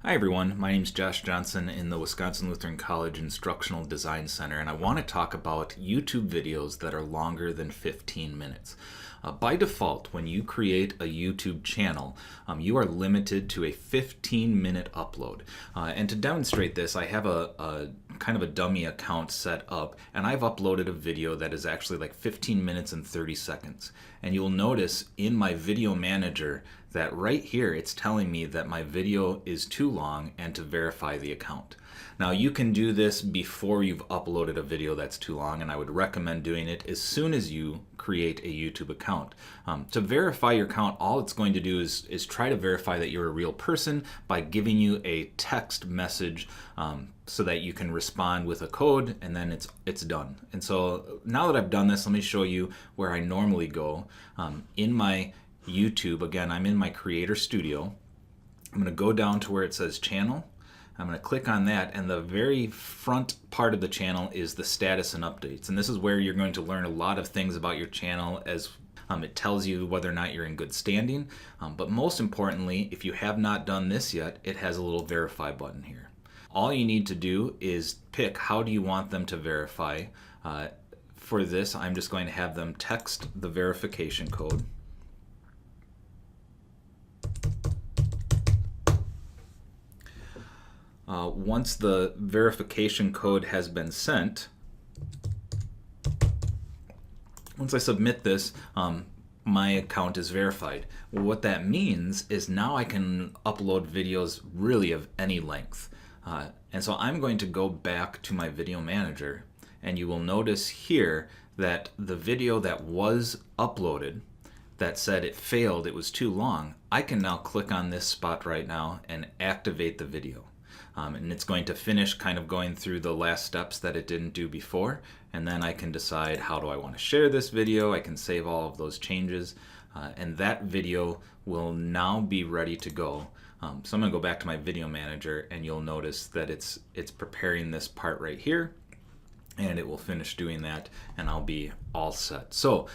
Hi everyone, my name is Josh Johnson in the Wisconsin Lutheran College Instructional Design Center, and I want to talk about YouTube videos that are longer than 15 minutes. By default, when you create a YouTube channel, you are limited to a 15-minute upload. And to demonstrate this, I have a kind of a dummy account set up, and I've uploaded a video that is actually like 15 minutes and 30 seconds. And you'll notice in my video manager that right here it's telling me that my video is too long and to verify the account. Now you can do this before you've uploaded a video that's too long, and I would recommend doing it as soon as you create a YouTube account. To verify your account, all it's going to do is try to verify that you're a real person by giving you a text message so that you can respond with a code, and then it's done. And so now that I've done this, let me show you where I normally go. In my YouTube, again, I'm in my Creator Studio. I'm going to go down to where it says Channel. I'm going to click on that, and the very front part of the channel is the status and updates. And this is where you're going to learn a lot of things about your channel, as it tells you whether or not you're in good standing. But most importantly, if you have not done this yet, it has a little verify button here. All you need to do is pick how do you want them to verify. For this, I'm just going to have them text the verification code. Once the verification code has been sent, once I submit this, my account is verified. What that means is now I can upload videos really of any length. And so I'm going to go back to my video manager, and you will notice here that the video that was uploaded that said it failed, it was too long, I can now click on this spot right now and activate the video. And it's going to finish kind of going through the last steps that it didn't do before, and then I can decide how do I want to share this video. I can save all of those changes, and that video will now be ready to go. So I'm going to go back to my video manager, and you'll notice that it's preparing this part right here, and it will finish doing that, and I'll be all set. So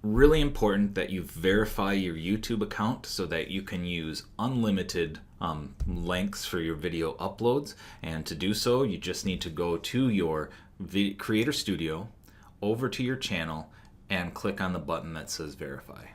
really important that you verify your YouTube account so that you can use unlimited lengths for your video uploads. And to do so, you just need to go to your Creator Studio, over to your channel, and click on the button that says verify.